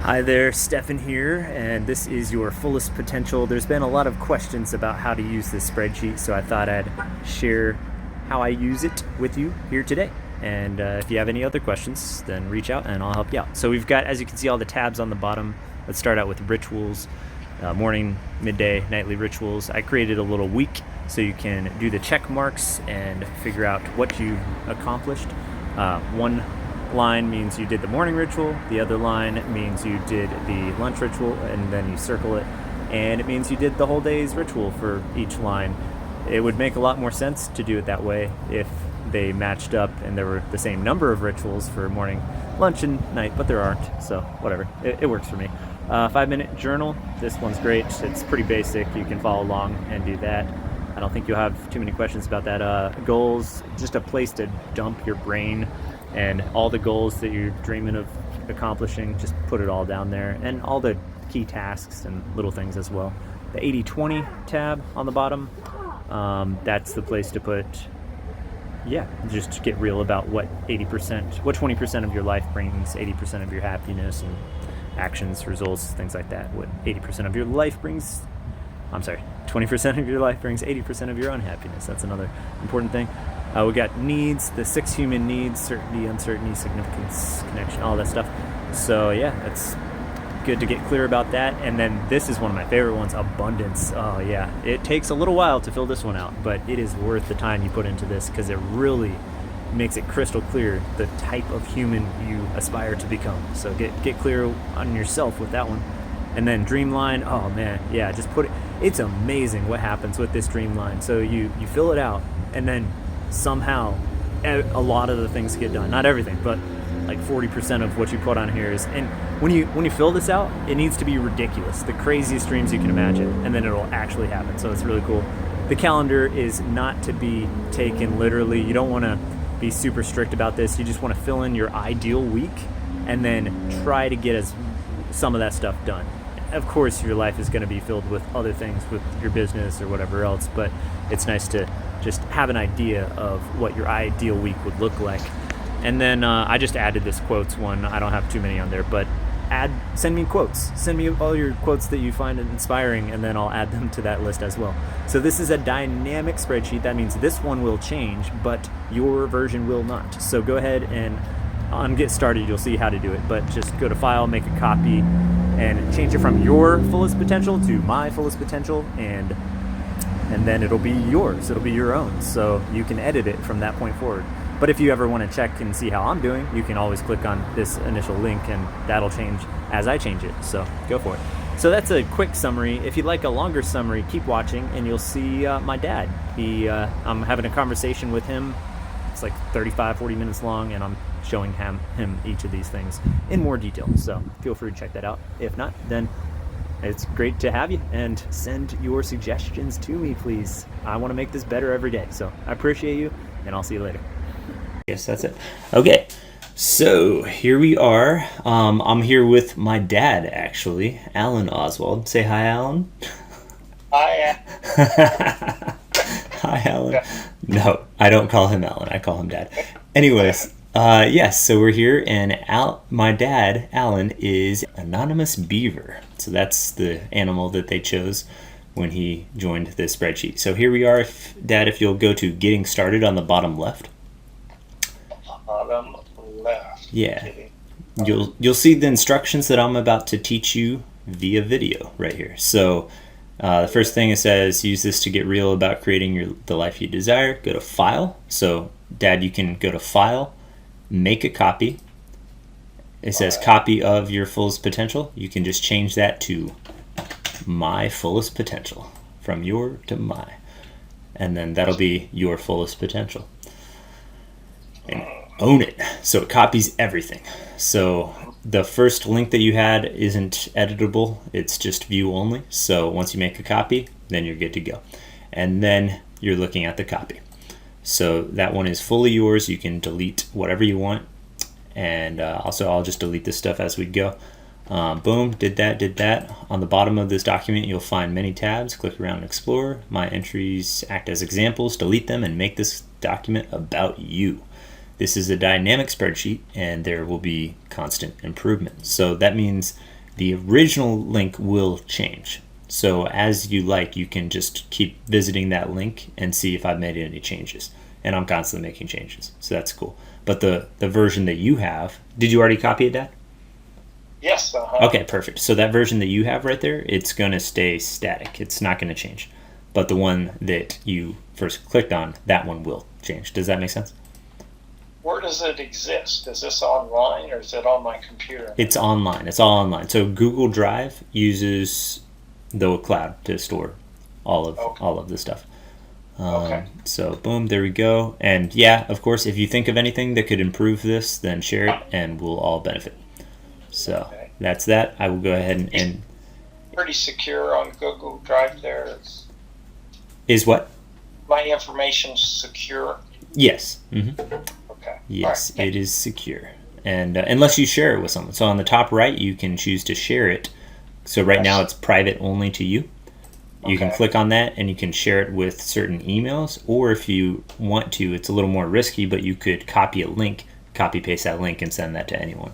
Hi there, Stefan here, and this is your fullest potential. There's been a lot of questions about how to use this spreadsheet, so I thought I'd share how I use it with you here today. And if you have any other questions, then reach out and I'll help you out. So we've got, as you can see, all the tabs on the bottom. Let's start out with rituals, morning, midday, nightly rituals. I created a little week so you can do the check marks and figure out what you accomplished. One line means you did the morning ritual, the other line means you did the lunch ritual, and then you circle it, and it means you did the whole day's ritual for each line. It would make a lot more sense to do it that way if they matched up and there were the same number of rituals for morning, lunch, and night, but there aren't, so whatever, it works for me. 5-minute journal, this one's great. It's pretty basic, you can follow along and do that. I don't think you'll have too many questions about that. Goals, just a place to dump your brain and all the goals that you're dreaming of accomplishing, just put it all down there, and all the key tasks and little things as well. The 80-20 tab on the bottom, that's the place to put, just to get real about what 20% of your life brings 80% of your happiness and actions, results, things like that. What 80% of your life brings, 20% of your life brings 80% of your unhappiness. That's another important thing. We got needs, the 6 human needs: certainty, uncertainty, significance, connection, all that stuff. So it's good to get clear about that. And then this is one of my favorite ones, abundance. Oh yeah, it takes a little while to fill this one out, but it is worth the time you put into this because it really makes it crystal clear the type of human you aspire to become. So get clear on yourself with that one. And then dreamline, oh man, just put it. It's amazing what happens with this dreamline. So you fill it out, and then somehow a lot of the things get done. Not everything, but like 40% of what you put on here is. And when you fill this out, it needs to be ridiculous, the craziest dreams you can imagine, and then it'll actually happen. So it's really cool. The calendar is not to be taken literally. You don't want to be super strict about this. You just want to fill in your ideal week and then try to get some of that stuff done. Of course, your life is going to be filled with other things, with your business or whatever else, but it's nice to just have an idea of what your ideal week would look like. And then I just added this quotes one. I don't have too many on there, but send me quotes. Send me all your quotes that you find inspiring, and then I'll add them to that list as well. So this is a dynamic spreadsheet. That means this one will change, but your version will not. So go ahead and on Get Started, you'll see how to do it, but just go to File, make a copy, and change it from your fullest potential to my fullest potential, and then it'll be yours. It'll be your own, so you can edit it from that point forward. But if you ever want to check and see how I'm doing, you can always click on this initial link, and that'll change as I change it, so go for it. So that's a quick summary. If you'd like a longer summary, keep watching, and you'll see my dad. I'm having a conversation with him. It's like 35-40 minutes long, and I'm showing him each of these things in more detail. So feel free to check that out. If not, then it's great to have you, and send your suggestions to me, please. I want to make this better every day. So I appreciate you, and I'll see you later. Yes, that's it. Okay, so here we are. I'm here with my dad, actually, Alan Oswald. Say hi, Alan. Hi. Hi, Alan. No, I don't call him Alan. I call him Dad. Anyways, yes, so we're here, and my dad, Alan, is anonymous beaver. So that's the animal that they chose when he joined the spreadsheet. So here we are, Dad, if you'll go to Getting Started on the bottom left. Bottom left. Yeah. You'll see the instructions that I'm about to teach you via video right here. So the first thing it says, use this to get real about creating the life you desire. Go to File. So, Dad, you can go to File, make a copy. It says copy of your fullest potential. You can just change that to my fullest potential, from your to my. And then that'll be your fullest potential. And own it. So it copies everything. So the first link that you had isn't editable. It's just view only. So once you make a copy, then you're good to go. And then you're looking at the copy. So that one is fully yours. You can delete whatever you want. And also I'll just delete this stuff as we go. Boom, did that. On the bottom of this document, you'll find many tabs. Click around and explore. My entries act as examples. Delete them and make this document about you. This is a dynamic spreadsheet, and there will be constant improvement. So that means The original link will change. So as you like, you can just keep visiting that link and see if I've made any changes. And I'm constantly making changes, so that's cool. But the version that you have, did you already copy it, Dad? Yes. Okay, perfect. So that version that you have right there, it's going to stay static. It's not going to change. But the one that you first clicked on, that one will change. Does that make sense? Where does it exist? Is this online or is it on my computer? It's online. It's all online. So Google Drive uses the cloud to store all of the stuff. Okay. So boom, there we go. And yeah, of course, if you think of anything that could improve this, then share it, and we'll all benefit. So that's that. I will go ahead and pretty secure on Google Drive there. Is what? My information's secure. Yes. Mm-hmm. Okay. Yes, it is secure. And unless you share it with someone. So on the top right, you can choose to share it. So right now it's private only to you. You can click on that and you can share it with certain emails, or if you want to, it's a little more risky, but you could copy a link, copy paste that link and send that to anyone.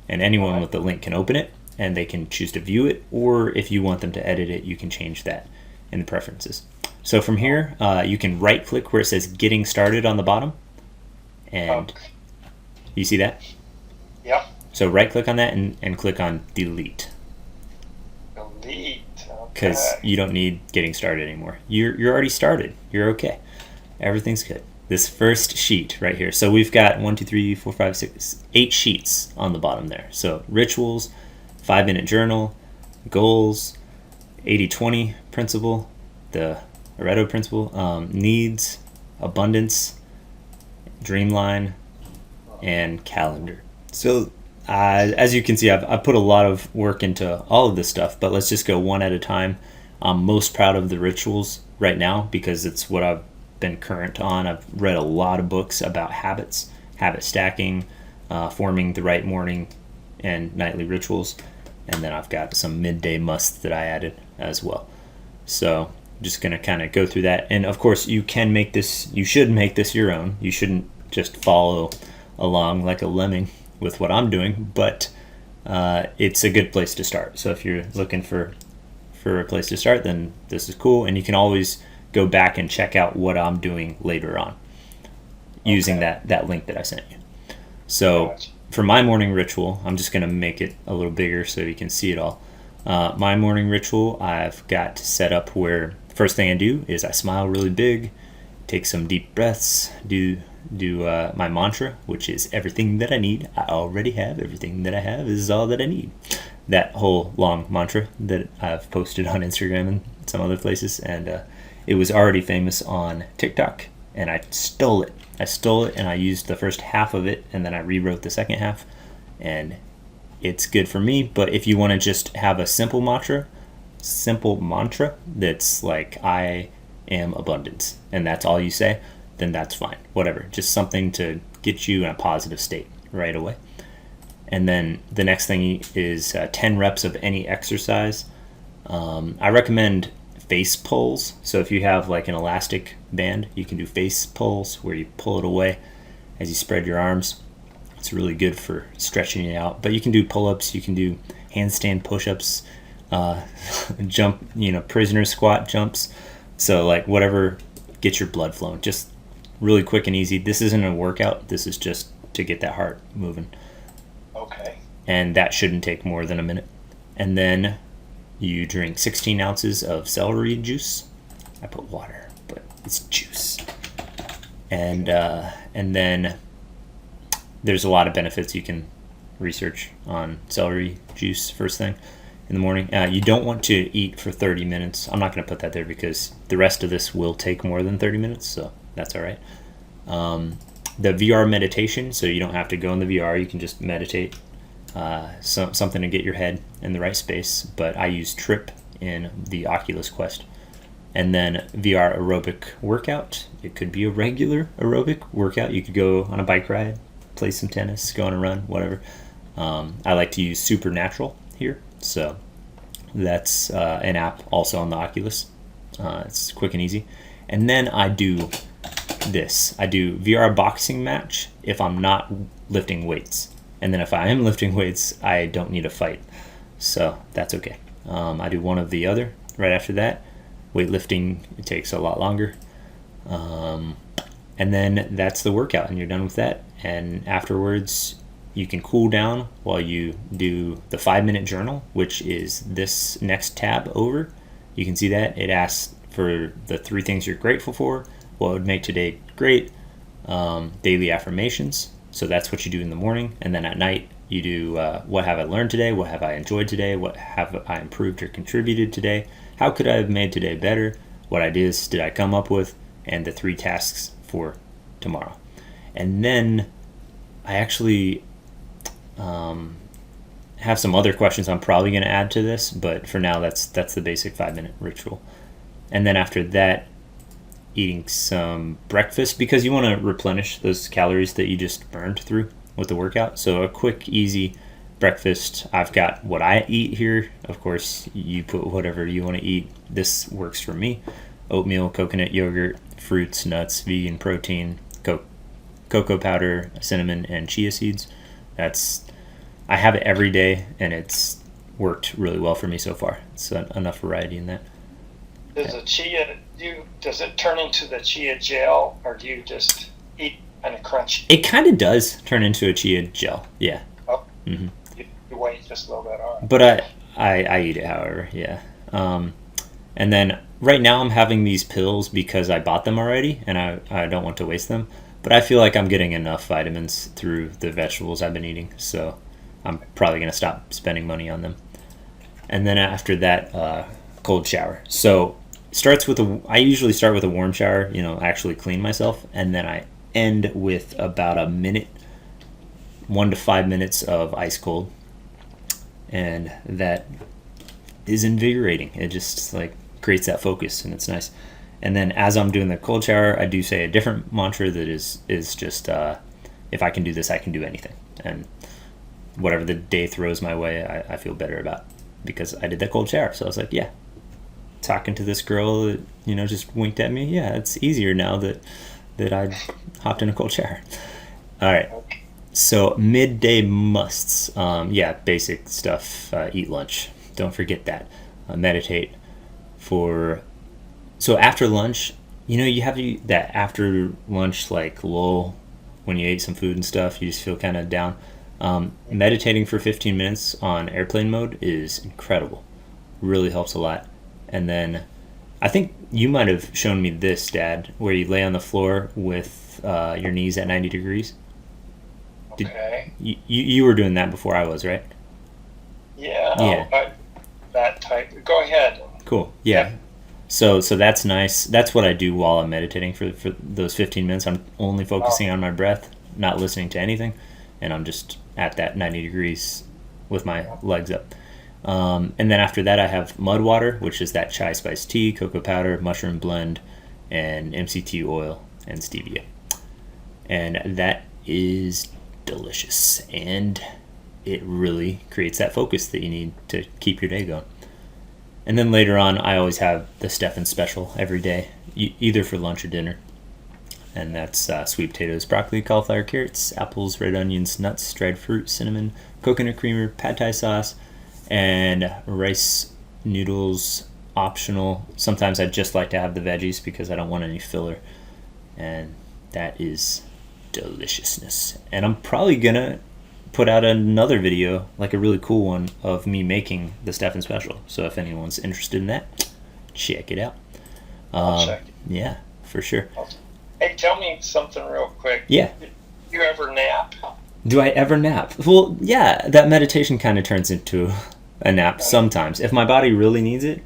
And anyone with the link can open it and they can choose to view it, or if you want them to edit it, you can change that in the preferences. So from here, you can right click where it says getting started on the bottom. And you see that? Yep. So right click on that and click on delete. Delete. Because you don't need getting started anymore. You're already started. You're okay. Everything's good. This first sheet right here. So we've got 1, 2, 3, 4, 5, 6, 8 sheets on the bottom there. So rituals, 5-minute journal, goals, 80-20 principle, the Pareto principle, needs, abundance, dreamline, and calendar. So as you can see, I've put a lot of work into all of this stuff, but let's just go one at a time. I'm most proud of the rituals right now because it's what I've been current on. I've read a lot of books about habits, habit stacking, forming the right morning and nightly rituals, and then I've got some midday musts that I added as well. So I'm just going to kind of go through that. And of course, you should make this your own. You shouldn't just follow along like a lemming with what I'm doing, but it's a good place to start. So if you're looking for a place to start, then this is cool, and you can always go back and check out what I'm doing later on using that link that I sent you. So for my morning ritual, I'm just going to make it a little bigger so you can see it all. My morning ritual, I've got set up where first thing I do is I smile really big, take some deep breaths, do my mantra, which is everything that I need, I already have. Everything that I have is all that I need. That whole long mantra that I've posted on Instagram and some other places, and it was already famous on TikTok, and I stole it. And I used the first half of it, and then I rewrote the second half, and it's good for me. But if you want to just have a simple mantra that's like I am abundance, and that's all you say, then that's fine. Whatever, just something to get you in a positive state right away. And then the next thing is 10 reps of any exercise. I recommend face pulls. So if you have like an elastic band, you can do face pulls where you pull it away as you spread your arms. It's really good for stretching it out. But you can do pull-ups, you can do handstand push-ups, jump, prisoner squat jumps. So like whatever gets your blood flowing, just really quick and easy. This isn't a workout. This is just to get that heart moving. Okay. And that shouldn't take more than a minute. And then you drink 16 ounces of celery juice. I put water, but it's juice. And then there's a lot of benefits you can research on celery juice first thing in the morning. You don't want to eat for 30 minutes. I'm not going to put that there because the rest of this will take more than 30 minutes, so that's all right. The VR meditation, so you don't have to go in the VR. You can just meditate. Something to get your head in the right space, but I use Trip in the Oculus Quest. And then VR aerobic workout. It could be a regular aerobic workout. You could go on a bike ride, play some tennis, go on a run, whatever. I like to use Supernatural here, so that's an app also on the Oculus. It's quick and easy. And then I do this. I do VR boxing match if I'm not lifting weights. And then if I am lifting weights, I don't need a fight. so that's okay. I do one of the other right after that. Weightlifting, it takes a lot longer. And then that's the workout, and you're done with that. And afterwards, you can cool down while you do the 5-minute journal, which is this next tab over. You can see that it asks for the 3 things you're grateful for, what would make today great, daily affirmations. So that's what you do in the morning. And then at night, you do what have I learned today, what have I enjoyed today, what have I improved or contributed today, how could I have made today better, what ideas did I come up with, and the 3 tasks for tomorrow. And then I actually have some other questions I'm probably going to add to this, but for now that's the basic 5-minute ritual. And then after that, eating some breakfast, because you want to replenish those calories that you just burned through with the workout. So a quick, easy breakfast. I've got what I eat here. Of course, you put whatever you want to eat. This works for me. Oatmeal, coconut yogurt, fruits, nuts, vegan protein, cocoa powder, cinnamon, and chia seeds. I have it every day, and it's worked really well for me so far. It's enough variety in that. Does it turn into the chia gel, or do you just eat kind of crunchy? It kind of does turn into a chia gel, yeah. Oh, Mm-hmm. You wait just a little bit on. But I eat it, however, yeah. And then right now I'm having these pills because I bought them already, and I don't want to waste them. But I feel like I'm getting enough vitamins through the vegetables I've been eating, so I'm probably going to stop spending money on them. And then after that, cold shower. So I usually start with a warm shower, actually clean myself, and then I end with about a minute, 1 to 5 minutes of ice cold. And that is invigorating. It just creates that focus, and it's nice. And then as I'm doing the cold shower, I do say a different mantra that is just, if I can do this, I can do anything. And whatever the day throws my way, I feel better about, because I did that cold shower. So I was like, yeah, talking to this girl that, just winked at me. Yeah, it's easier now that I hopped in a cold shower. All right. So midday musts. Basic stuff. Eat lunch. Don't forget that. Meditate. So after lunch, you have that after lunch lull when you ate some food and stuff. You just feel kind of down. Meditating for 15 minutes on airplane mode is incredible. Really helps a lot. And then I think you might have shown me this, Dad, where you lay on the floor with your knees at 90 degrees. Okay. You were doing that before I was, right? Yeah. That type. Go ahead. Cool. Yeah. So that's nice. That's what I do while I'm meditating for those 15 minutes. I'm only focusing on my breath, not listening to anything, and I'm just at that 90 degrees with my legs up. And then after that, I have mud water, which is that chai spice tea, cocoa powder, mushroom blend, and MCT oil and stevia. And that is delicious, and it really creates that focus that you need to keep your day going. And then later on, I always have the Stefan special every day, either for lunch or dinner. And that's sweet potatoes, broccoli, cauliflower, carrots, apples, red onions, nuts, dried fruit, cinnamon, coconut creamer, pad thai sauce, and rice noodles, optional. Sometimes I just like to have the veggies because I don't want any filler. And that is deliciousness. And I'm probably going to put out another video, a really cool one, of me making the Stefan special. So if anyone's interested in that, check it out. I'll check it. Yeah, for sure. Hey, tell me something real quick. Yeah. Do you ever nap? Do I ever nap? Well, yeah, that meditation kind of turns into a nap sometimes, if my body really needs it.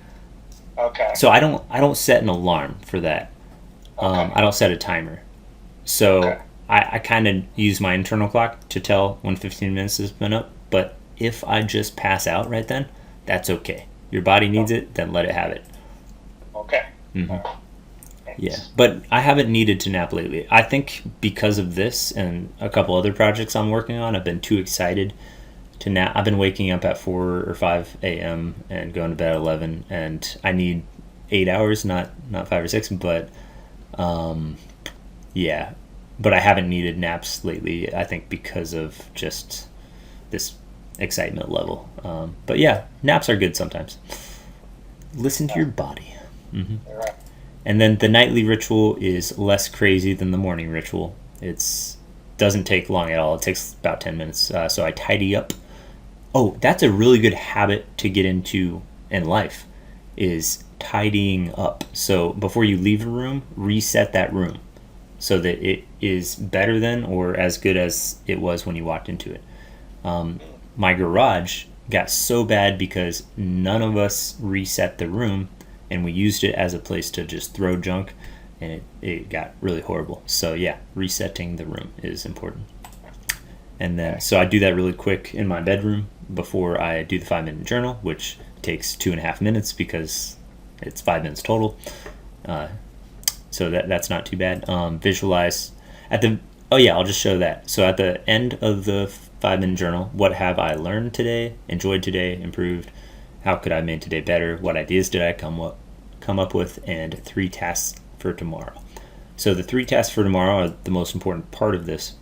Okay. So I don't set an alarm for that. Okay. I don't set a timer. So Okay. I kind of use my internal clock to tell when 15 minutes has been up. But if I just pass out right then, that's okay. Your body needs it, then let it have it. Okay. Mm-hmm. Yeah, but I haven't needed to nap lately. I think because of this and a couple other projects I'm working on, I've been too excited to nap. I've been waking up at 4 or 5 a.m. and going to bed at 11, and I need 8 hours, not 5 or 6. But yeah, but I haven't needed naps lately. I think because of just this excitement level. But yeah, naps are good sometimes. Listen to your body. Right. And then the nightly ritual is less crazy than the morning ritual. It's doesn't take long at all. It takes about 10 minutes. So I tidy up. Oh, that's a really good habit to get into in life, is tidying up. So before you leave a room, reset that room so that it is better than or as good as it was when you walked into it. My garage got so bad because none of us reset the room, and we used it as a place to just throw junk, and it got really horrible. So yeah, resetting the room is important. And then so I do that really quick in my bedroom before I do the 5-minute journal, which takes 2.5 minutes because it's 5 minutes total. So that's not too bad. Visualize at the I'll just show that. So at the end of the 5-minute journal, what have I learned today, enjoyed today, improved? How could I make today better? What ideas did I come up with? And 3 tasks for tomorrow. So the 3 tasks for tomorrow are the most important part of this.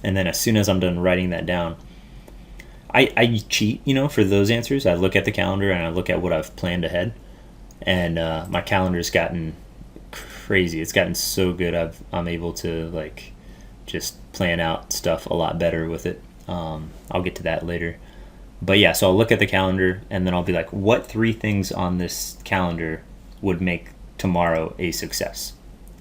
And then as soon as I'm done writing that down, I cheat, for those answers. I look at the calendar and I look at what I've planned ahead. And my calendar's gotten crazy. It's gotten so good. I'm able to just plan out stuff a lot better with it. I'll get to that later. But yeah, so I'll look at the calendar and then I'll be like, what 3 things on this calendar would make tomorrow a success?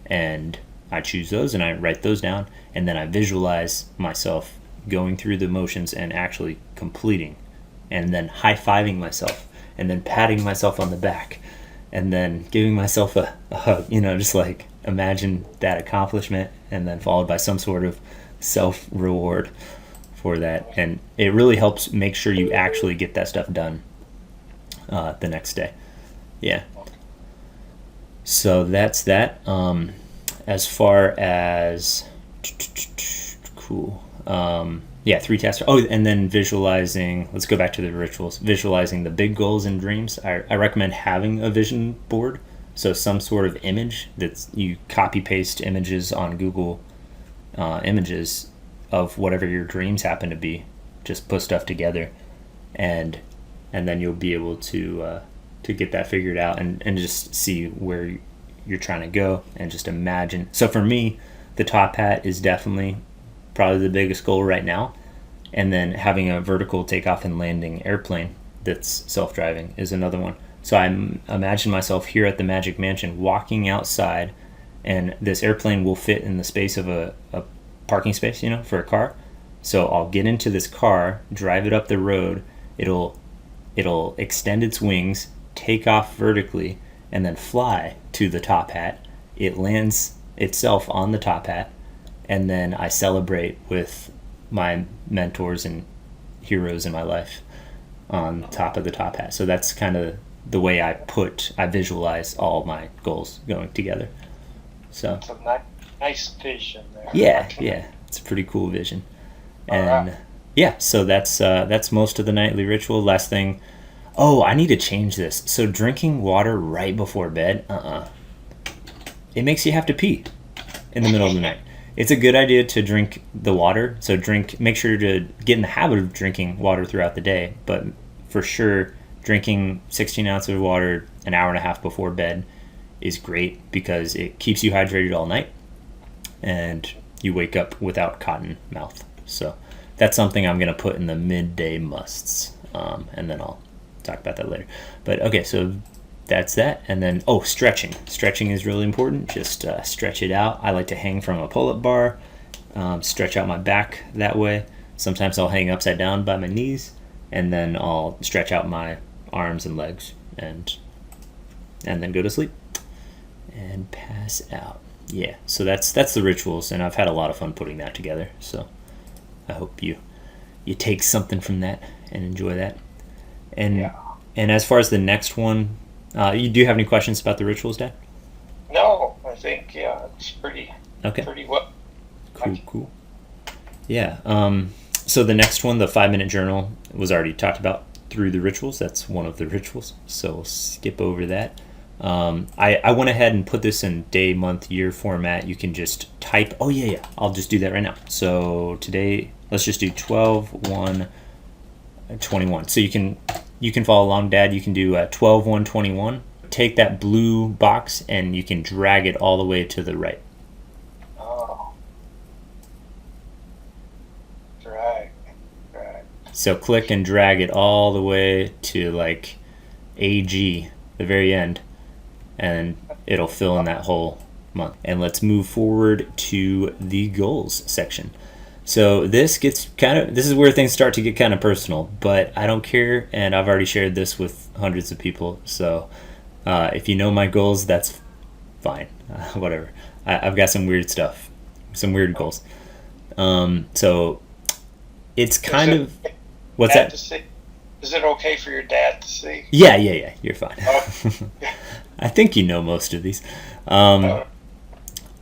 And I choose those and I write those down, and then I visualize myself going through the motions and actually completing, and then high-fiving myself, and then patting myself on the back, and then giving myself a hug, just imagine that accomplishment, and then followed by some sort of self-reward for that. And it really helps make sure you actually get that stuff done the next day. Yeah. So that's that. As far as cool. 3 tasks. Oh, and then visualizing. Let's go back to the rituals. Visualizing the big goals and dreams. I recommend having a vision board. So some sort of image that you copy paste images on Google Images of whatever your dreams happen to be. Just put stuff together, and then you'll be able to get that figured out and just see where you're trying to go and just imagine. So for me, the top hat is definitely probably the biggest goal right now, and then having a vertical takeoff and landing airplane that's self-driving is another one. So I imagine myself here at the Magic Mansion walking outside, and this airplane will fit in the space of a parking space, for a car. So I'll get into this car, drive it up the road, it'll extend its wings, take off vertically, and then fly to the top hat. It lands itself on the top hat, and then I celebrate with my mentors and heroes in my life on top of the top hat. So that's kind of the way I visualize all my goals going together. So it's a nice vision there. Yeah, it's a pretty cool vision. And so that's most of the nightly ritual. Last thing, I need to change this. So drinking water right before bed, it makes you have to pee in the middle of the night. It's a good idea to drink the water. So make sure to get in the habit of drinking water throughout the day. But for sure, drinking 16 ounces of water an hour and a half before bed is great because it keeps you hydrated all night and you wake up without cotton mouth. So that's something I'm going to put in the midday musts. And then I'll talk about that later. But okay, so that's that. And then stretching is really important. Just stretch it out. I like to hang from a pull-up bar, stretch out my back that way. Sometimes I'll hang upside down by my knees, and then I'll stretch out my arms and legs, and then go to sleep and pass out. Yeah, so that's the rituals, and I've had a lot of fun putting that together. So I hope you take something from that and enjoy that. And as far as the next one, you do have any questions about the rituals, Dad? No, I think it's pretty well. Cool. Yeah. So the next one, the 5-minute journal, was already talked about through the rituals. That's one of the rituals. So we'll skip over that. I went ahead and put this in day, month, year format. You can just type. I'll just do that right now. So today, let's just do 12/1/20. 21. So you can follow along, Dad. You can do 12, 1, 21. Take that blue box and you can drag it all the way to the right. Oh. Drag. So click and drag it all the way to like AG, the very end, and it'll fill in that whole month. And let's move forward to the goals section. So this is where things start to get kind of personal, but I don't care, and I've already shared this with hundreds of people. So if you know my goals, that's fine. Whatever. I've got some weird stuff, some weird goals. So it's kind of what's that? Is it okay for your dad to see? Yeah. You're fine. Oh. I think you know most of these.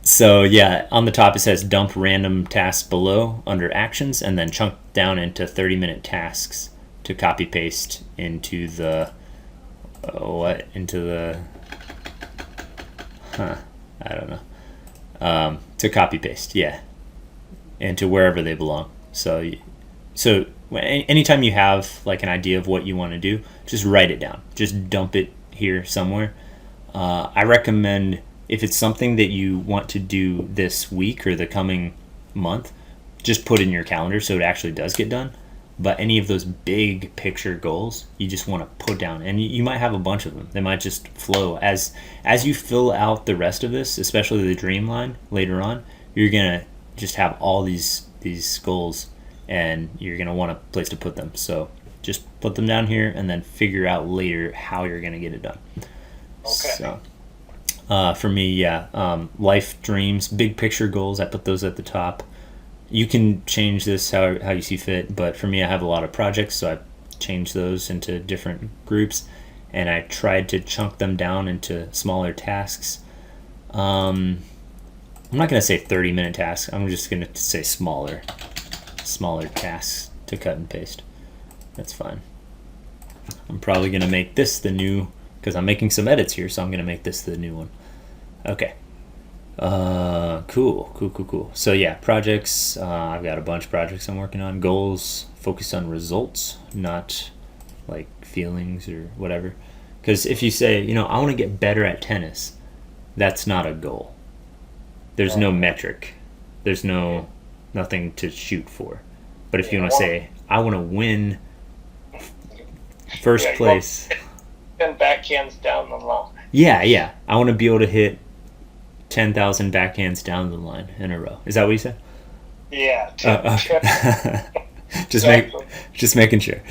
So yeah, on the top it says dump random tasks below under actions, and then chunk down into 30-minute tasks to copy paste into the I don't know. To copy paste, yeah, into wherever they belong. So anytime you have like an idea of what you want to do, just write it down. Just dump it here somewhere. I recommend, if it's something that you want to do this week or the coming month, just put it in your calendar so it actually does get done. But any of those big picture goals, you just want to put down, and you might have a bunch of them. They might just flow as you fill out the rest of this, especially the dream line later on. You're gonna just have all these goals, and you're gonna want a place to put them. So just put them down here, and then figure out later how you're gonna get it done. Okay. So for me, life dreams, big picture goals, I put those at the top. You can change this how you see fit, but for me, I have a lot of projects, so I changed those into different groups, and I tried to chunk them down into smaller tasks. I'm not going to say 30-minute tasks. I'm just going to say smaller tasks to cut and paste. That's fine. I'm probably going to make this the new, because I'm making some edits here, so I'm going to make this the new one. Okay. Cool. So yeah, projects. I've got a bunch of projects I'm working on. Goals, focus on results, not like feelings or whatever. Because if you say, I want to get better at tennis, that's not a goal. There's no metric. There's nothing to shoot for. But if you want to say, I want to win first place. 10 backhands down the line. Yeah. I want to be able to hit 10,000 backhands down the line in a row. Is that what you said? Yeah. Just making sure.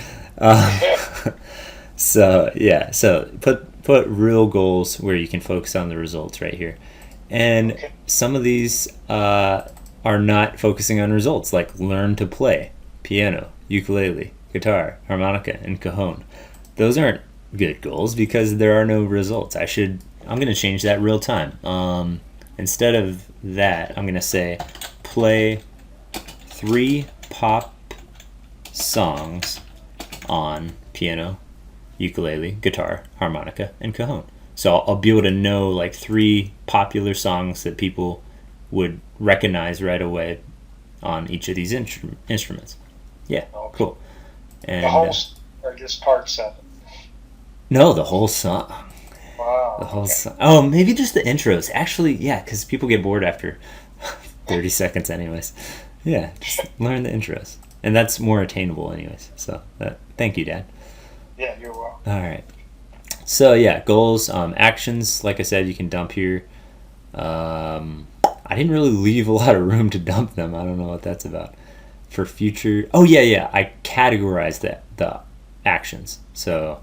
So put real goals where you can focus on the results right here. And some of these are not focusing on results, like learn to play piano, ukulele, guitar, harmonica, and cajon. Those aren't good goals because there are no results. I'm going to change that real time. Instead of that, I'm going to say play 3 pop songs on piano, ukulele, guitar, harmonica, and cajon. So I'll be able to know like 3 popular songs that people would recognize right away on each of these instruments. Yeah, okay. Cool. And the whole or just parts of it? No, the whole song. Wow. The whole song. Oh, maybe just the intros. Actually, yeah, because people get bored after 30 seconds anyways. Yeah, just learn the intros. And that's more attainable anyways. So thank you, Dad. Yeah, you're welcome. All right. So yeah, goals, actions, like I said, you can dump here. I didn't really leave a lot of room to dump them. I don't know what that's about. For future, I categorized the actions. So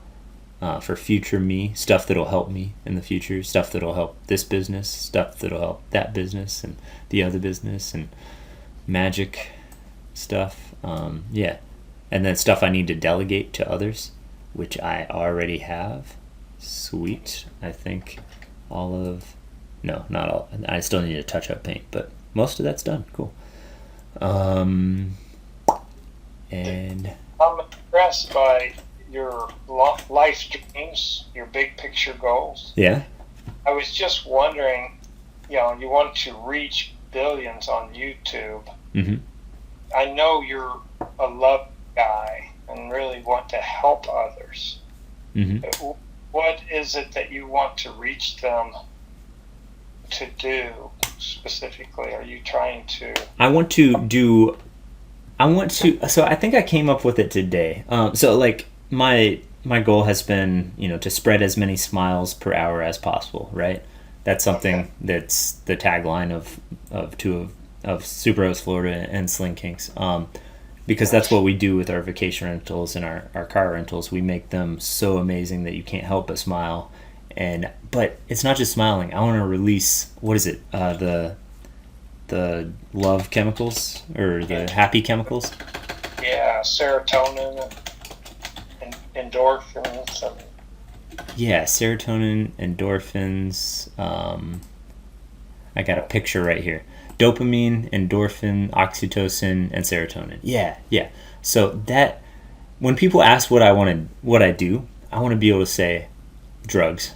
for future me, stuff that'll help me in the future, stuff that'll help this business, stuff that'll help that business and the other business, and magic stuff. And then stuff I need to delegate to others, which I already have. Sweet. I think not all. I still need to touch up paint, but most of that's done. Cool. And I'm impressed by your life dreams, your big picture goals. Yeah. I was just wondering, you want to reach billions on YouTube. Mm-hmm. I know you're a love guy and really really want to help others. Mm-hmm. What is it that you want to reach them to do specifically? Are you trying to? So I think I came up with it today. So like my goal has been, to spread as many smiles per hour as possible, right? That's something that's the tagline of two of Super Host Florida and Sling Kinks. Because that's what we do with our vacation rentals and our car rentals. We make them so amazing that you can't help but smile. But it's not just smiling. I want to release, what is it? The love chemicals or the happy chemicals? Yeah, serotonin and endorphins. Yeah, serotonin, endorphins. I got a picture right here. Dopamine, endorphin, oxytocin, and serotonin. Yeah. So that when people ask what I do, I want to be able to say drugs,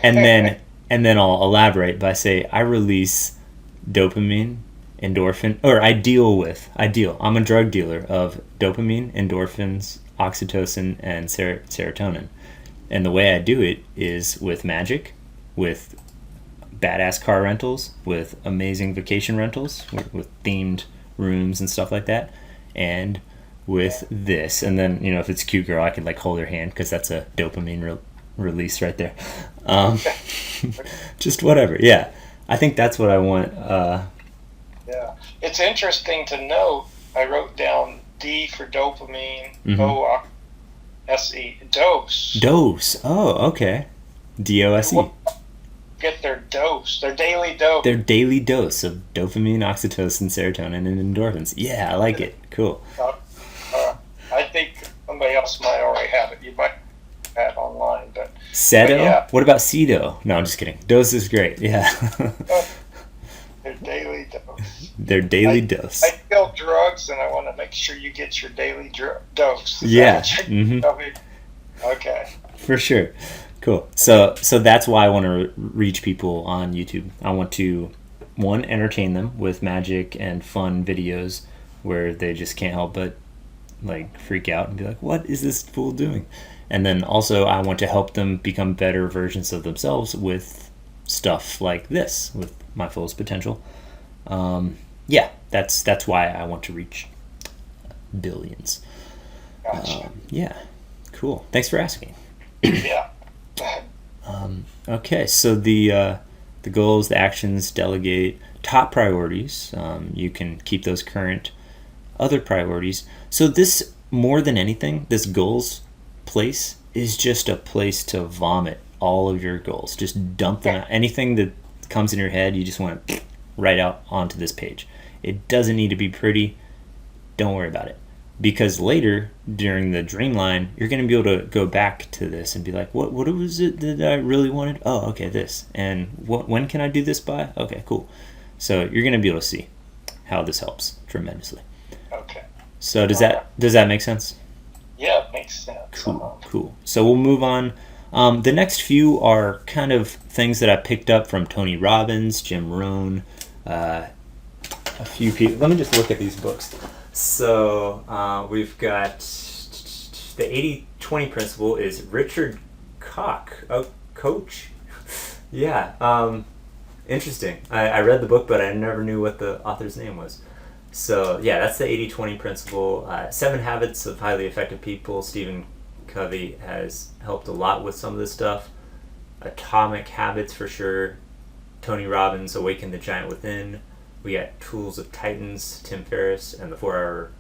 and then I'll elaborate by say I release dopamine, endorphin, or I deal. I'm a drug dealer of dopamine, endorphins, oxytocin, and serotonin. And the way I do it is with magic, with badass car rentals, with amazing vacation rentals, with themed rooms and stuff like that, and with this. And then, if it's a cute girl, I could like hold her hand because that's a dopamine release right there. Just whatever. Yeah. I think that's what I want. Yeah. It's interesting to note, I wrote down D for dopamine, Mm-hmm. O-S-E, dose. Dose. Oh, okay. D-O-S-E. Get their dose, their daily dose. Their daily dose of dopamine, oxytocin, serotonin, and endorphins. Yeah, I like it. Cool. I think somebody else might already have it. You might have that online, but Cedo? Yeah. What about Cedo? No, I'm just kidding. Dose is great. Yeah. Their daily dose. Their daily dose. I deal drugs, and I want to make sure you get your daily dose. Yeah. Okay. For sure. Cool. So that's why I want to reach people on YouTube. I want to, one, entertain them with magic and fun videos where they just can't help but like freak out and be like, what is this fool doing? And then also I want to help them become better versions of themselves with stuff like this, with my fullest potential. That's why I want to reach billions. Gotcha. Yeah. Cool. Thanks for asking. Yeah. Okay, so the goals, the actions, delegate, top priorities. You can keep those current. Other priorities. So this, more than anything, this goals place is just a place to vomit all of your goals. Just dump them out. Anything that comes in your head, you just want to write out onto this page. It doesn't need to be pretty. Don't worry about it. Because later, during the dreamline, you're going to be able to go back to this and be like, what was it that I really wanted? Oh, okay, this. And when can I do this by? Okay, cool. So you're going to be able to see how this helps tremendously. Okay. So does that make sense? Yeah, it makes sense. Cool. So we'll move on. The next few are kind of things that I picked up from Tony Robbins, Jim Rohn, a few people. Let me just look at these books. So we've got the 80-20 principle is Richard Koch, coach. Yeah, interesting. I read the book, but I never knew what the author's name was. So yeah, that's the 80-20 principle. 7 Habits of Highly Effective People. Stephen Covey has helped a lot with some of this stuff. Atomic Habits for sure. Tony Robbins, Awaken the Giant Within. We got Tools of Titans, Tim Ferriss, and the 4-Hour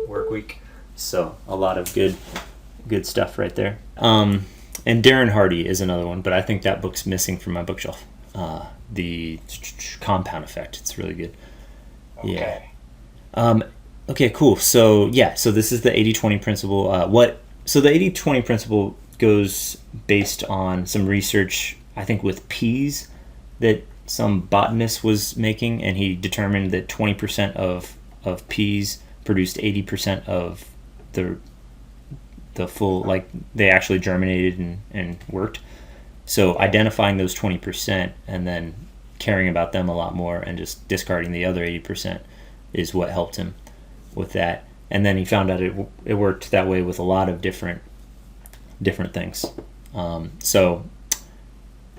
Work Week. So a lot of good stuff right there. And Darren Hardy is another one, but I think that book's missing from my bookshelf. The Compound Effect. It's really good. Okay. Yeah. Okay, cool. So this is the 80-20 principle. So the 80-20 principle goes based on some research, I think, with peas that some botanist was making, and he determined that 20% of peas produced 80% of the full, like they actually germinated and worked. So identifying those 20% and then caring about them a lot more and just discarding the other 80% is what helped him with that. And then he found out it worked that way with a lot of different things.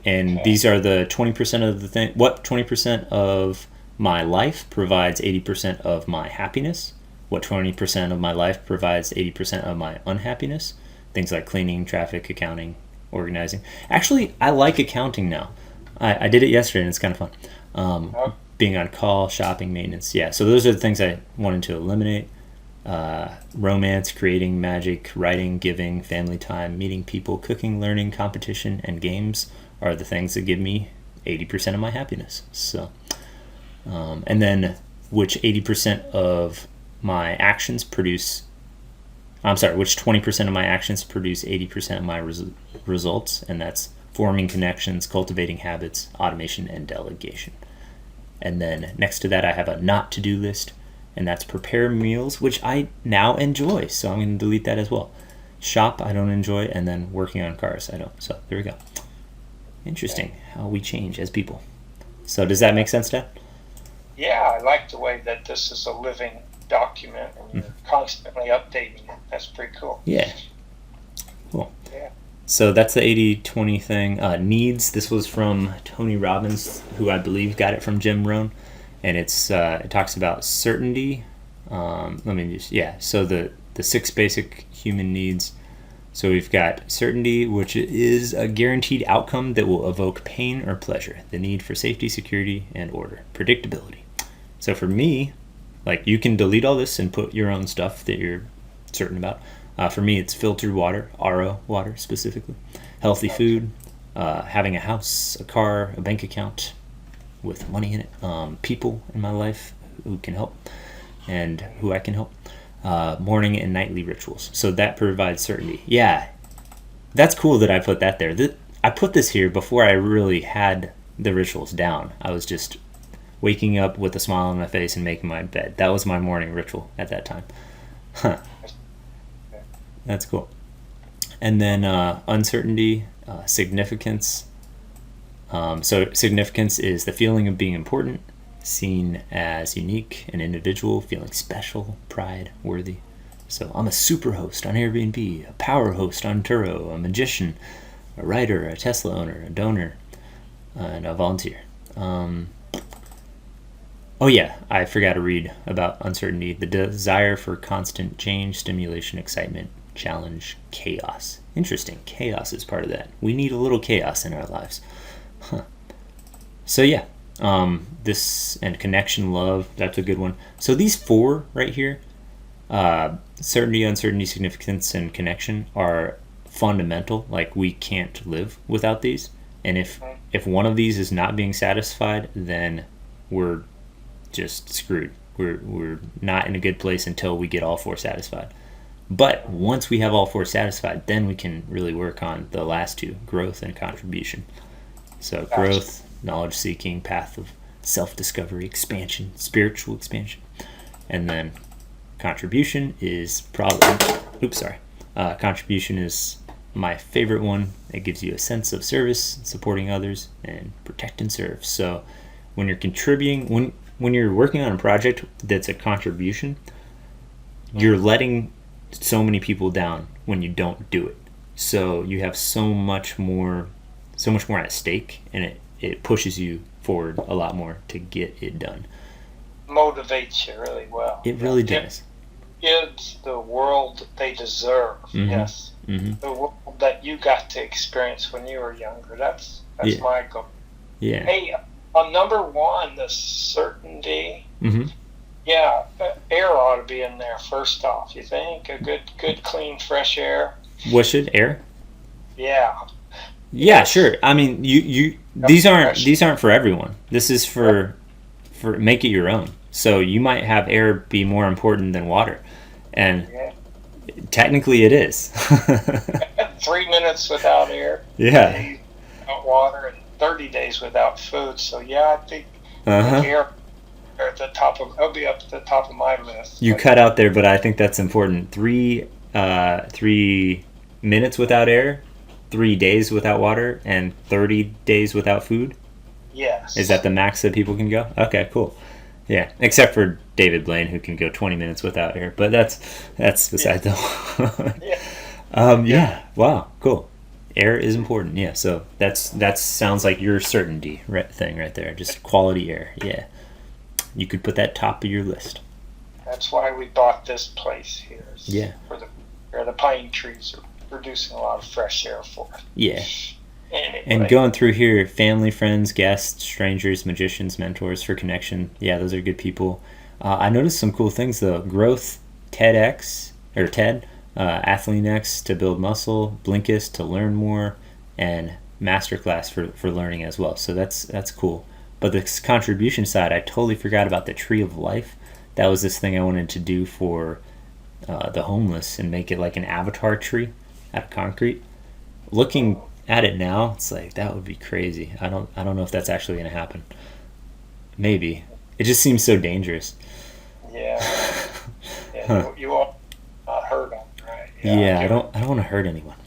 And these are the 20% of the thing. What 20% of my life provides 80% of my happiness? What 20% of my life provides 80% of my unhappiness? Things like cleaning, traffic, accounting, organizing. Actually, I like accounting now. I did it yesterday and it's kind of fun. Being on call, shopping, maintenance. Yeah, so those are the things I wanted to eliminate. Romance, creating, magic, writing, giving, family time, meeting people, cooking, learning, competition, and games are the things that give me 80% of my happiness. So, and then which 80% of my actions produce, which 20% of my actions produce 80% of my results, and that's forming connections, cultivating habits, automation, and delegation. And then next to that, I have a not to-do list, and that's prepare meals, which I now enjoy. So I'm going to delete that as well. Shop, I don't enjoy, and then working on cars, I don't. So there we go. Interesting how we change as people. So does that make sense, Dad? Yeah, I like the way that this is a living document and you're constantly updating it. That's pretty cool. Yeah. Cool. Yeah. So that's the 80-20 thing. Needs, this was from Tony Robbins, who I believe got it from Jim Rohn. And it talks about certainty. So the 6 basic human needs. So we've got certainty, which is a guaranteed outcome that will evoke pain or pleasure. The need for safety, security, and order. Predictability. So for me, like, you can delete all this and put your own stuff that you're certain about. For me, it's filtered water, RO water specifically. Healthy food, having a house, a car, a bank account with money in it. People in my life who can help and who I can help. Morning and nightly rituals. So that provides certainty. Yeah, that's cool that I put that there. I put this here before I really had the rituals down. I was just waking up with a smile on my face and making my bed. That was my morning ritual at that time. Huh. That's cool. And then uncertainty, significance. So significance is the feeling of being important, seen as unique and individual, feeling special, pride, worthy. So I'm a super host on Airbnb, a power host on Turo, a magician, a writer, a Tesla owner, a donor, and a volunteer. I forgot to read about uncertainty. The desire for constant change, stimulation, excitement, challenge, chaos. Interesting. Chaos is part of that. We need a little chaos in our lives. Huh. So yeah. This and connection, love, that's a good one. So these 4 right here, certainty, uncertainty, significance, and connection are fundamental. Like, we can't live without these. And if one of these is not being satisfied, then we're just screwed. We're not in a good place until we get all 4 satisfied. But once we have all 4 satisfied, then we can really work on the last 2, growth and contribution. So growth, knowledge seeking, path of self-discovery, expansion, spiritual expansion. And then contribution is contribution is my favorite one. It gives you a sense of service, supporting others, and protect and serve. So when you're contributing, when you're working on a project that's a contribution, you're letting so many people down when you don't do it. So you have so much more at stake, and it pushes you forward a lot more to get it done. Motivates you really well. It really does. Gives the world that they deserve. Mm-hmm. Yes. Mm-hmm. The world that you got to experience when you were younger. That's my goal. Yeah. Hey, on number 1, the certainty. Mm-hmm. Yeah, air ought to be in there first off. You think a good, clean, fresh air. What should air? Yeah. Yeah, sure. I mean, you these aren't for everyone. This is for make it your own. So you might have air be more important than water, and technically it is. 3 minutes without air. Yeah. Days without water, and 30 days without food. So yeah, I think air at the top of it'll be up at the top of my list. You cut out there, but I think that's important. 3 minutes without air, 3 days without water, and 30 days without food? Yes. Is that the max that people can go? Okay, cool. Yeah, except for David Blaine, who can go 20 minutes without air, but that's beside the point. Yeah. Wow. Cool. Air is important. Yeah. So that sounds like your certainty thing right there. Just quality air. Yeah. You could put that top of your list. That's why we bought this place here. Yeah. Where the pine trees are producing a lot of fresh air for us. Yeah. Anyway. And going through here, family, friends, guests, strangers, magicians, mentors for connection. Yeah, those are good people. I noticed some cool things though. Growth, TEDx, Athlean-X to build muscle, Blinkist to learn more, and Masterclass for learning as well. So that's cool. But the contribution side, I totally forgot about the Tree of Life. That was this thing I wanted to do for the homeless and make it like an avatar tree out of concrete. Looking at it now, it's like that would be crazy. I don't know if that's actually going to happen. Maybe. It just seems so dangerous. Yeah. You won't hurt them, right? Yeah, I don't want to hurt anyone.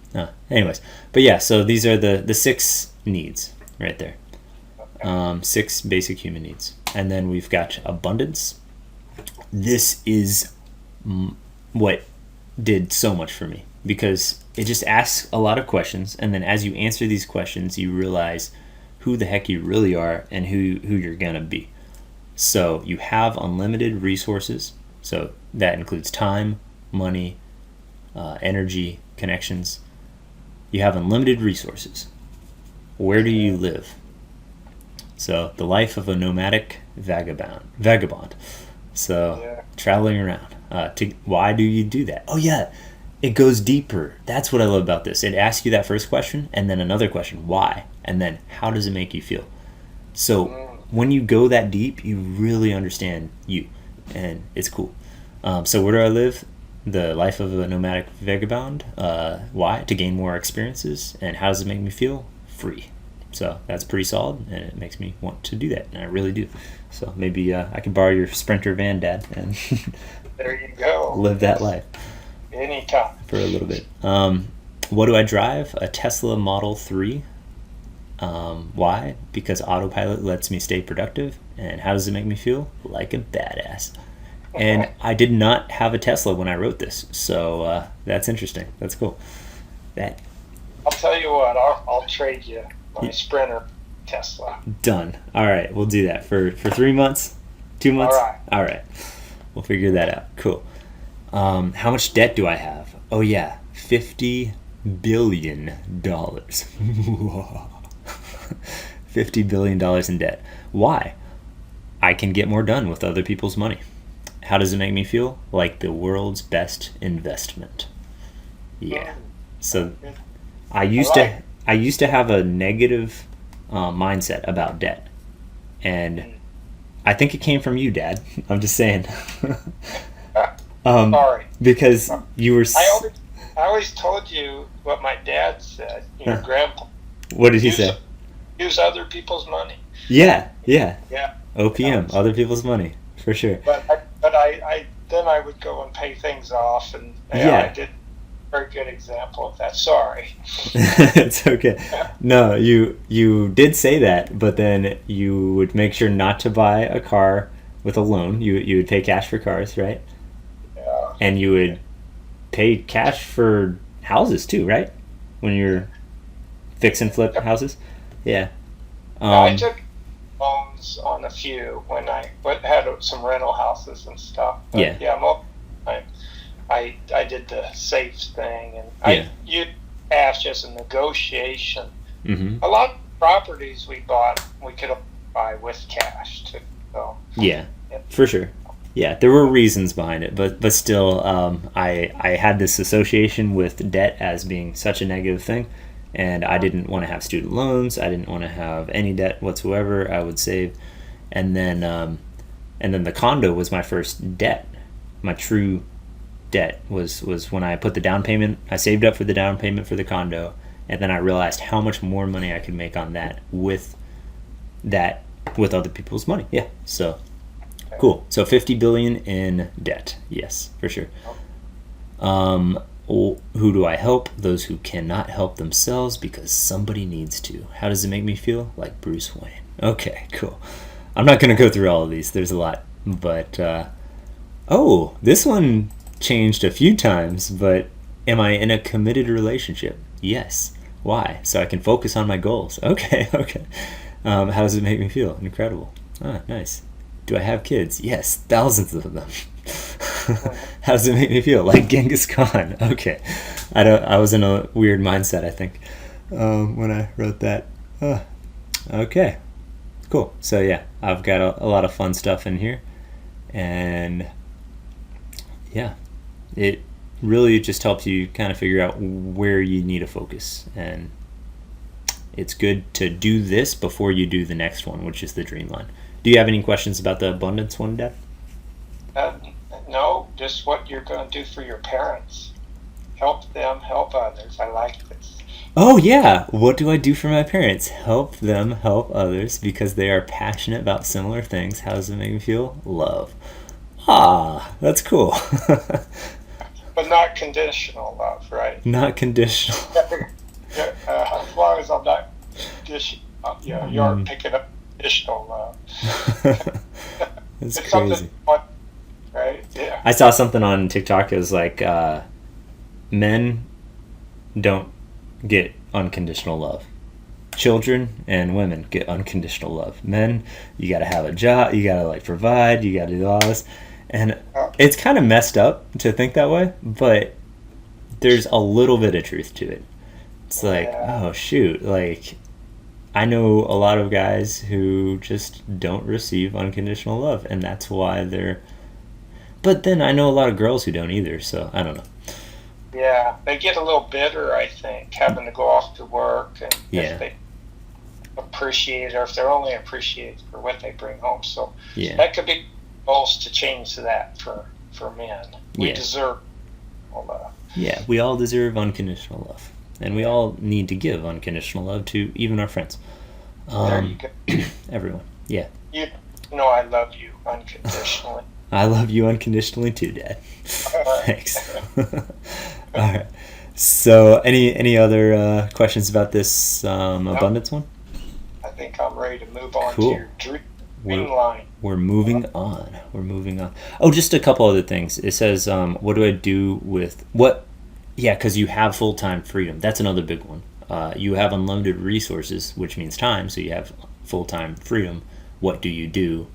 Anyways, but yeah, so these are the 6 needs right there. Okay. 6 basic human needs. And then we've got abundance. This is what did so much for me because it just asks a lot of questions, and then as you answer these questions, you realize who the heck you really are and who you're gonna be. So you have unlimited resources. So that includes time, money, energy, connections. You have unlimited resources. Where do you live? So the life of a nomadic vagabond. So traveling around. Why do you do that? Oh yeah, it goes deeper. That's what I love about this. It asks you that first question and then another question, why? And then how does it make you feel? So when you go that deep, you really understand you, and it's cool. So where do I live? The life of a nomadic vagabond. Why? To gain more experiences. And how does it make me feel? Free. So that's pretty solid, and it makes me want to do that, and I really do. So maybe I can borrow your Sprinter van, Dad, and there you go. Live that life. Anytime. For a little bit. What do I drive? A Tesla Model 3. Why? Because autopilot lets me stay productive. And how does it make me feel? Like a badass. And I did not have a Tesla when I wrote this, so that's interesting. That's cool. I'll tell you what. I'll trade you my Sprinter Tesla. Done. All right, we'll do that for 3 months, 2 months. All right. We'll figure that out. Cool. How much debt do I have? Oh yeah, $50 billion. $50 billion in debt. Why? I can get more done with other people's money. How does it make me feel? Like the world's best investment. Yeah. So I used to have a negative mindset about debt, and I think it came from you, Dad. I'm just saying. Sorry. Because you were. I always told you what my dad said. Your grandpa. What did he say? Use other people's money. Yeah. OPM, other people's money, for sure. But I then I would go and pay things off, and I did a very good example of that. Sorry. It's okay. No, you did say that, but then you would make sure not to buy a car with a loan. You would pay cash for cars, right? Yeah. And you would pay cash for houses too, right? When you're fix and flip houses. Yeah. I took loans on a few when I had some rental houses and stuff. But most of the time I did the safe thing, and I used cash as a negotiation. Mm-hmm. A lot of properties we bought, we could buy with cash too. So for sure. Yeah, there were reasons behind it, but still, I had this association with debt as being such a negative thing, and I didn't want to have student loans. I didn't want to have any debt whatsoever. I would save, and then the condo was my first debt. My true debt was when I put the down payment. I saved up for the down payment for the condo, and then I realized how much more money I could make on that with other people's money. Yeah, so. Cool. So $50 billion in debt. Yes, for sure. Who do I help? Those who cannot help themselves because somebody needs to. How does it make me feel? Like Bruce Wayne. Okay, cool. I'm not going to go through all of these. There's a lot. But Oh, this one changed a few times, but am I in a committed relationship? Yes. Why? So I can focus on my goals. Okay, okay. How does it make me feel? Incredible. Ah, nice. Do I have kids? Yes, thousands of them. How does it make me feel? Like Genghis Khan. Okay. I was in a weird mindset, I think, when I wrote that. Okay. Cool. So yeah, I've got a lot of fun stuff in here. And yeah, it really just helps you kind of figure out where you need to focus. And it's good to do this before you do the next one, which is the Dreamline. Do you have any questions about the abundance one, Dad? No, just what you're going to do for your parents. Help them, help others. I like this. Oh, yeah. What do I do for my parents? Help them help others because they are passionate about similar things. How does it make me feel? Love. Ah, that's cool. But not conditional love, right? Not conditional. As long as I'm not you aren't picking up conditional love. That's it's crazy. Fun, right? Yeah. I saw something on TikTok. It was like, men don't get unconditional love. Children and women get unconditional love. Men, you gotta have a job, you gotta like provide, you gotta do all this. And it's kind of messed up to think that way, but there's a little bit of truth to it. It's like, oh shoot, like I know a lot of guys who just don't receive unconditional love, and that's why they're. But then I know a lot of girls who don't either, so I don't know. Yeah, they get a little bitter, I think, having to go off to work, and if they appreciate, or if they're only appreciated for what they bring home. So that could be goals to change that for men. We deserve all love. Yeah, we all deserve unconditional love. And we all need to give unconditional love to even our friends. There you go. Everyone. Yeah. You know I love you unconditionally. I love you unconditionally too, Dad. Thanks. All right. So, any other questions about this abundance one? I think I'm ready to move on to your dream line. We're moving on. Oh, just a couple other things. It says, what do I do with what? Yeah, because you have full-time freedom. That's another big one. You have unlimited resources, which means time, so you have full-time freedom. What do you do?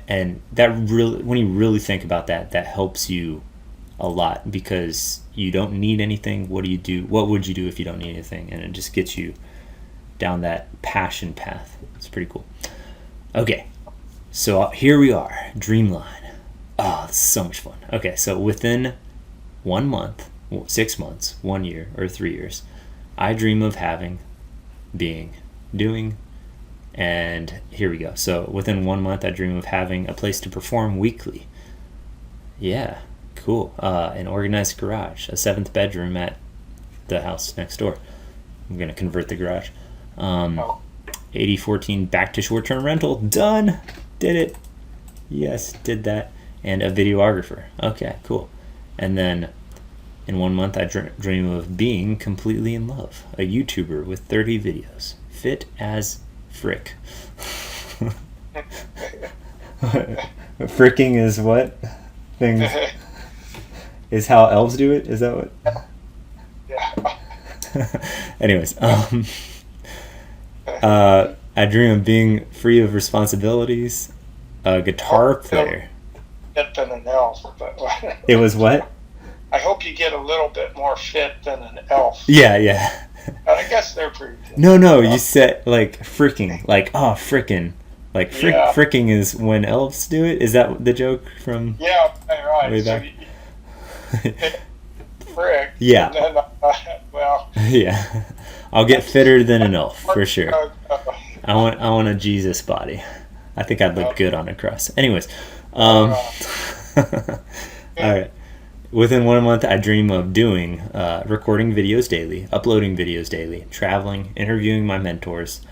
And that really, when you really think about that, that helps you a lot because you don't need anything. What do you do? What would you do if you don't need anything? And it just gets you down that passion path. It's pretty cool. Okay, so here we are, Dreamline. Oh, this is so much fun. Okay, so within 1 month, 6 months, 1 year, or 3 years, I dream of having, being, doing, and here we go. So within 1 month, I dream of having a place to perform weekly. Yeah, cool. An organized garage, a 7th bedroom at the house next door. I'm going to convert the garage. 80/14 back to short-term rental. Done. Did it. Yes, did that. And a videographer. Okay, cool. And then in 1 month, I dream of being completely in love. A YouTuber with 30 videos. Fit as frick. Fricking is what? Things is how elves do it? Is that what? Yeah. Anyways, I dream of being free of responsibilities. A guitar player. Fit than an elf, but it was what? I hope you get a little bit more fit than an elf. Yeah. I guess they're pretty good. No, you said like fricking, like frickin'. Like fricking is when elves do it. Is that the joke from? Yeah, right. Way back. So frick. Yeah. And then, well. Yeah, I'll get fitter than an elf for sure. I want a Jesus body. I think I'd look good on a cross. Anyways, all right. Within 1 month, I dream of doing recording videos daily, uploading videos daily, traveling, interviewing my mentors,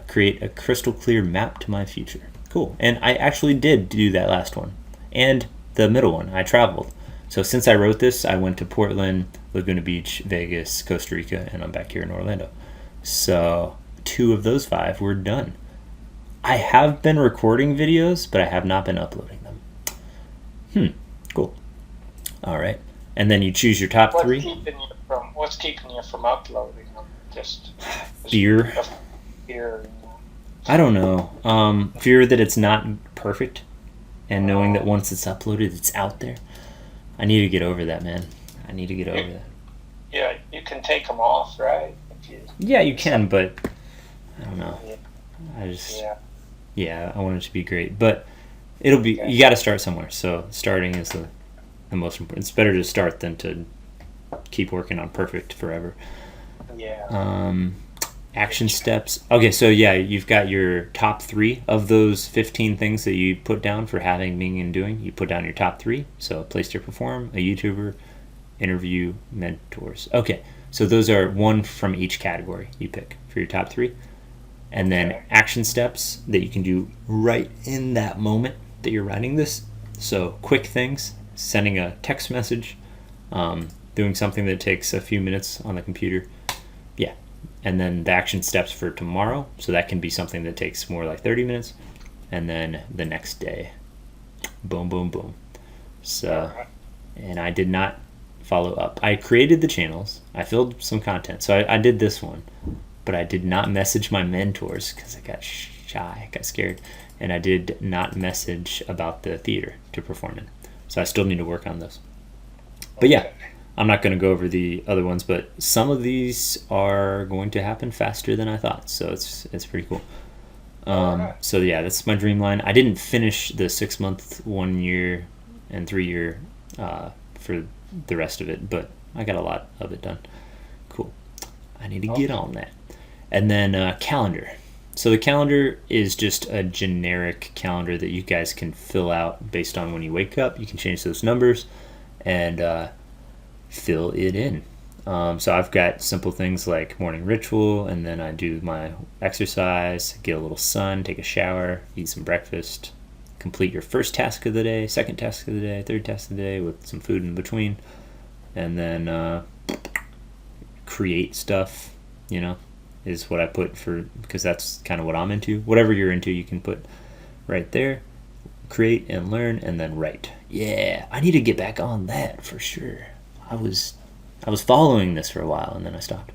create a crystal clear map to my future. Cool. And I actually did do that last one. And the middle one, I traveled. So since I wrote this, I went to Portland, Laguna Beach, Vegas, Costa Rica, and I'm back here in Orlando. So 2 of those 5 were done. I have been recording videos, but I have not been uploading them. Cool. All right. And then you choose your top three. What's keeping you from uploading them? Just fear. Fear. I don't know. Fear that it's not perfect, and knowing that once it's uploaded, it's out there. I need to get over that, man. I need to get over that. Yeah, you can take them off, right? Yeah, you can, but I don't know. Yeah. I just I want it to be great, but it'll be. You got to start somewhere. So starting is the most important. It's better to start than to keep working on perfect forever. Yeah. Action steps. Okay, so yeah, you've got your top 3 of those 15 things that you put down for having, being, and doing. You put down your top 3. So a place to perform, a YouTuber, interview, mentors. Okay, so those are one from each category you pick for your top 3. And then action steps that you can do right in that moment that you're writing this. So quick things, sending a text message, doing something that takes a few minutes on the computer. Yeah. And then the action steps for tomorrow. So that can be something that takes more like 30 minutes. And then the next day. Boom, boom, boom. So, and I did not follow up. I created the channels. I filled some content. So I did this one. But I did not message my mentors because I got shy, got scared. And I did not message about the theater to perform in. So I still need to work on those. But yeah, I'm not going to go over the other ones, but some of these are going to happen faster than I thought. So it's pretty cool. So yeah, that's my dream line. I didn't finish the 6-month, 1 year, and 3 year for the rest of it, but I got a lot of it done. Cool. I need to get on that. And then calendar. So the calendar is just a generic calendar that you guys can fill out based on when you wake up. You can change those numbers and fill it in. So I've got simple things like morning ritual, and then I do my exercise, get a little sun, take a shower, eat some breakfast, complete your first task of the day, second task of the day, third task of the day with some food in between, and then create stuff, is what I put for, because that's kind of what I'm into. Whatever you're into, you can put right there. Create and learn, and then write. Yeah, I need to get back on that for sure. I was following this for a while, and then I stopped.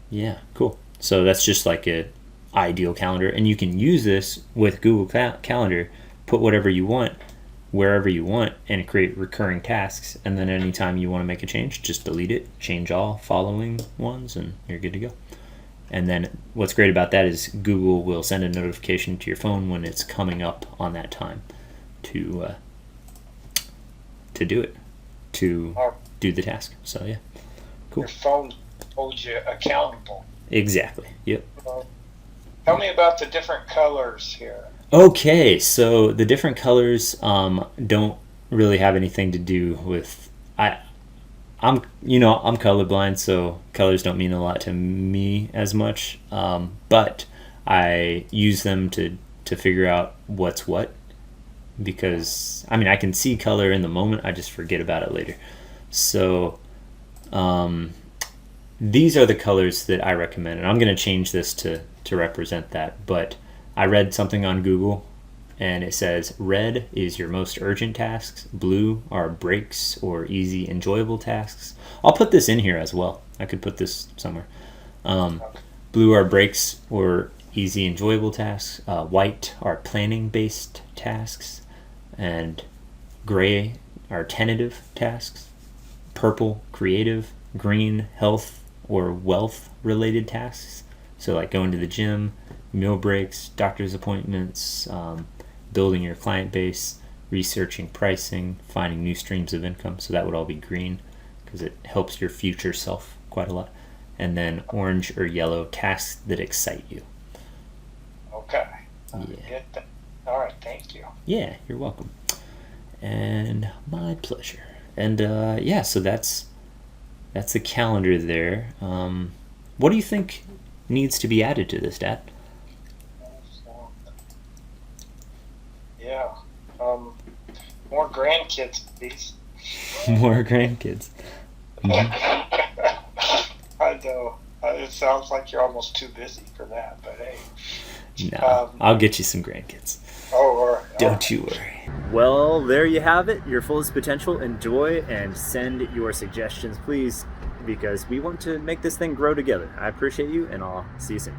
Yeah, cool. So that's just like a ideal calendar, and you can use this with Google Calendar. Put whatever you want, wherever you want, and create recurring tasks. And then anytime you want to make a change, just delete it, change all following ones, and you're good to go. And then what's great about that is Google will send a notification to your phone when it's coming up on that time to do it, to do the task. So yeah, cool. Your phone holds you accountable. Exactly. Yep. Tell me about the different colors here. Okay, so the different colors don't really have anything to do with I'm colorblind, so colors don't mean a lot to me as much. But I use them to figure out what's what, because I can see color in the moment, I just forget about it later. So these are the colors that I recommend, and I'm going to change this to represent that. But I read something on Google, and it says red is your most urgent tasks, blue are breaks or easy, enjoyable tasks. I'll put this in here as well. I could put this somewhere. Blue are breaks or easy, enjoyable tasks. White are planning-based tasks, and gray are tentative tasks. Purple, creative. Green, health or wealth-related tasks. So like going to the gym, meal breaks, doctor's appointments, building your client base, researching pricing, finding new streams of income. So that would all be green because it helps your future self quite a lot. And then orange or yellow, tasks that excite you. Okay. Yeah. Get that. All right. Thank you. Yeah, you're welcome. And my pleasure. And yeah, so that's the calendar there. What do you think needs to be added to this, Dad? Yeah. More grandkids, please. More grandkids. I know. It sounds like you're almost too busy for that, but hey. No, I'll get you some grandkids. Oh, don't you worry. Well, there you have it, your fullest potential. Enjoy and send your suggestions, please, because we want to make this thing grow together. I appreciate you, and I'll see you soon.